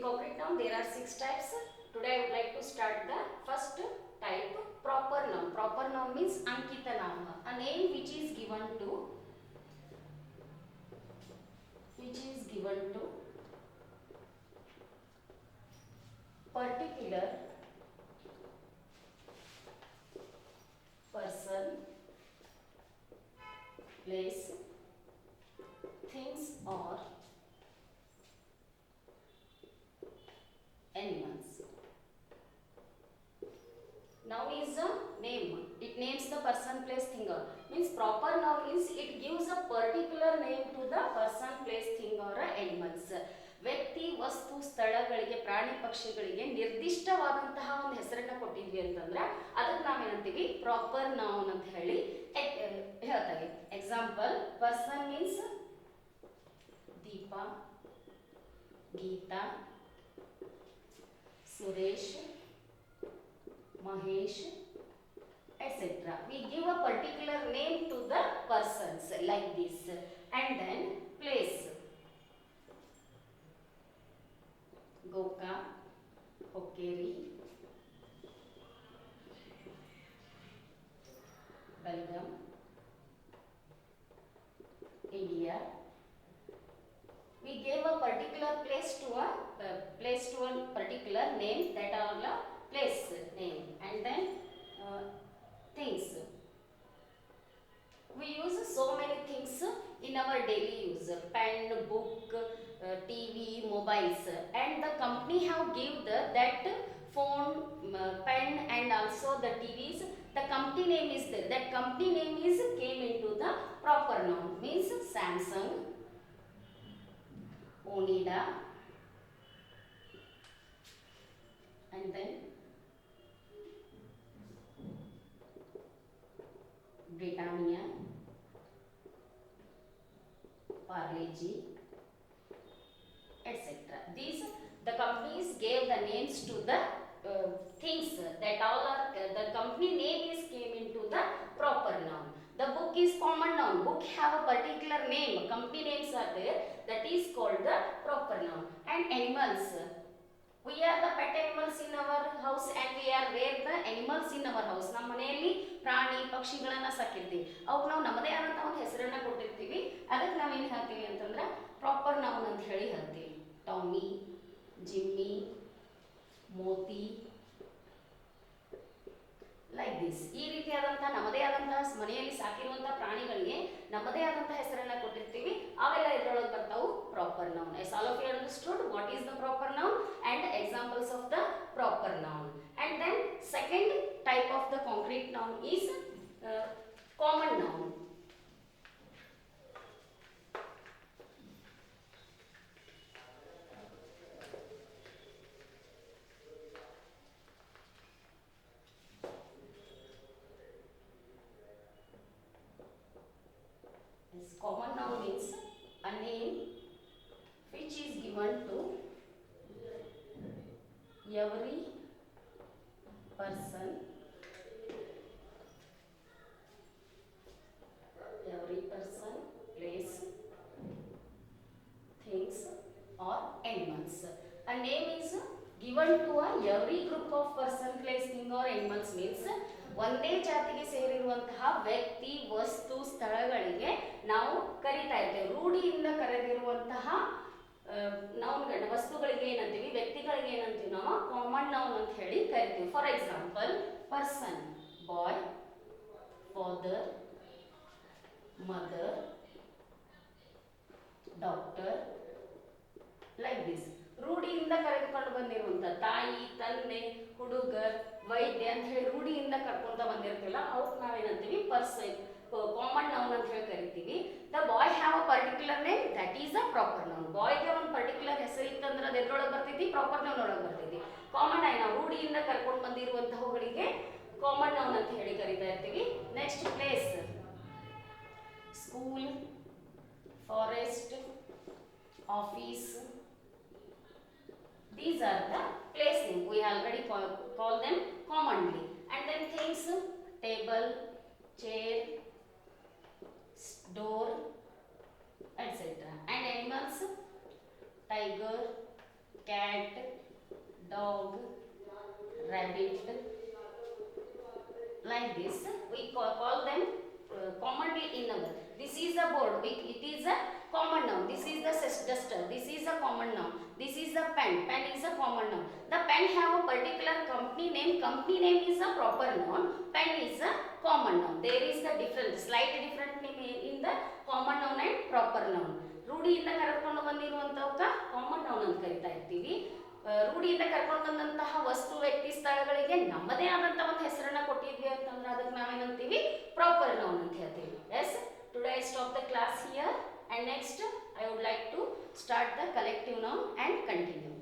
concrete noun there are 6 types. Today I would like to start the first type, proper noun. Proper noun means ankita nama, a name which is given to particular person, place, things or animals. Noun is a name. It names the person, place, thing or. Means proper noun means it gives a particular name to the person, place, thing or animals. ವ್ಯಕ್ತಿ, ವಸ್ತು, ಸ್ಥಳಗಳಿಗೆ, ಪ್ರಾಣಿ, ಪಕ್ಷಿಗಳಿಗೆ ನಿರ್ದಿಷ್ಟವಾದಂತಹ ಒಂದು ಹೆಸರನ್ನ ಕೊಟ್ಟಿದ್ವಿ ಅಂತಂದ್ರೆ ಅದಕ್ಕೆ ನಾವೇನಂತೀವಿ ಪ್ರಾಪರ್ ನೌನ್ ಅಂತ ಹೇಳಿ ಹೇಳ್ತೀವಿ. Example, person means Deepa, Geeta, Suresh, Mahesh, etc. We give a particular name to the persons like this. And then place. Goka, Hokkeri, Belgium, India. We gave a particular place to a particular name, that are the place name. And then things. We use so many things in our daily use: pen, book, TV, mobiles. And the company have give that phone, pen and also the TVs. The company name is there. That company name is came into the proper noun. Means Samsung, Onida, and then Britannia, Parle-G, etc. These the companies gave the names to the things that all are the company name is came into the proper noun. The book is common noun. Book have a particular name. Company names are there. That is called the proper noun. And animals. We are the pet animals in our house and we are rear the animals in our house. ನಮ್ಮ ಮನೆಯಲ್ಲಿ ಪ್ರಾಣಿ ಪಕ್ಷಿಗಳನ್ನ ಸಾಕಿರ್ತೀವಿ. ಅವಕ್ಕೆ ನಾವು ನಮ್ಮದೇ ಆದಂತ ಒಂದು ಹೆಸರನ್ನ ಕೊಟ್ಟಿರ್ತೀವಿ. ಅದಕ್ಕೆ ನಾವು ಏನು ಹೇಳ್ತೀವಿ ಅಂತಂದ್ರೆ ಪ್ರಾಪರ್ ನೌನ್ ಅಂತ ಹೇಳಿ ಹೇಳ್ತೀವಿ. Tommy, Jimmy, Moti, like this. ಈ ರೀತಿಯಾದಂತಹ ನಮ್ಮದೇ ಆದಂತಹ ಮನೆಯಲ್ಲಿ ಸಾಕಿರುವಂತಹ ಪ್ರಾಣಿಗಳಿಗೆ ನಮ್ಮದೇ ಆದಂತಹ ಹೆಸರನ್ನ ಕೊಟ್ಟಿರ್ತೀವಿ. ಅವೆಲ್ಲ ಇದರೊಳಗೆ ಬರ್ತಾವು proper noun. As all of you understood what is the proper noun and examples of the proper noun. And then second type of the concrete noun is common noun. Common noun means a name which is given to every person, place, things or animals. A name is given to every group of person, place, thing or animals means ಒಂದೇ ಜಾತಿಗೆ ಸೇರಿರುವಂತಹ ವ್ಯಕ್ತಿ, ವಸ್ತು, ಸ್ಥಳಗಳಿಗೆ ನಾವು ಕರೀತಾ ಇರ್ತೇವೆ. ರೂಢಿಯಿಂದ ಕರೆದಿರುವಂತಹ ನೌನ್ಗಳನ್ನ, ವಸ್ತುಗಳಿಗೆ ಏನಂತೀವಿ, ವ್ಯಕ್ತಿಗಳಿಗೆ ಏನಂತೀವಿ ನಾವು ಕಾಮನ್ ನೌನ್ ಅಂತ ಹೇಳಿ ಕರಿತೀವಿ. For example, person, boy, father, mother, doctor, like this. ರೂಢಿಯಿಂದ ಕರೆದುಕೊಂಡು ಬಂದಿರುವಂತ ತಾಯಿ, ತಂದೆ, ಹುಡುಗ, ವೈದ್ಯ ಅಂತ ಹೇಳಿ ರೂಢಿಯಿಂದ ಕರ್ಕೊಂತ ಬಂದಿರ್ತಿಲ್ಲ, ಅವಕ್ಕೆ ನಾವೇನಂತೀವಿ ಕಾಮನ್ ನೌನ್ ಅಂತ ಹೇಳಿ ಕರಿತೀವಿ. The boy have a particular name, that is a proper noun. ಬಾಯ್ಗೆ ಒಂದು ಪರ್ಟಿಕ್ಯುಲರ್ ಹೆಸರು ಇತ್ತಂದ್ರೆ ಅದು ಎದ್ರೊಳಗೆ ಬರ್ತೈತಿ, ಪ್ರಾಪರ್ ನೌನ್ ಒಳಗೆ ಬರ್ತೈತಿ. ಕಾಮನ್ ಆಗಿ ನಾವು ರೂಢಿಯಿಂದ ಕರ್ಕೊಂಡು ಬಂದಿರುವಂತಹವುಗಳಿಗೆ ಕಾಮನ್ ನೌನ್ ಅಂತ ಹೇಳಿ ಕರಿತಾ ಇರ್ತೀವಿ. Next, place, school, forest, office. These are the place name. We already call them commonly. And then things, table, chair, door, etc. And animals, tiger, cat, dog, rabbit, like this we call them commonly in our. This is a board, it is a common noun. This is the duster, this is a common noun. This is the pen, pen is a common noun. The pen have a particular company name is a proper noun, pen is a common noun. There is the difference, slight difference in the common noun and proper noun. ರೂಢಿಯಿಂದ ಕರೆದುಕೊಂಡು ಬಂದಿರುವಂತವಕ್ಕ common noun ಅಂತ ಕರಿತಾ ಇರ್ತೀವಿ. ರೂಢಿಯಿಂದ ಕರ್ಕೊಂಡು ಬಂದಂತಹ ವಸ್ತು ವ್ಯಕ್ತಿ ಸ್ಥಳಗಳಿಗೆ ನಮ್ಮದೇ ಆದಂತಹ ಒಂದು ಹೆಸರನ್ನ ಕೊಟ್ಟಿದ್ವಿ ಅಂತಂದ್ರೆ ಅದಕ್ಕೆ ನಾವೇನಂತೀವಿ ಪ್ರಾಪರ್ ನೌನ್ ಅಂತ ಹೇಳ್ತೀವಿ. Yes, today I stop the class here and next I would like to start the collective noun and continue.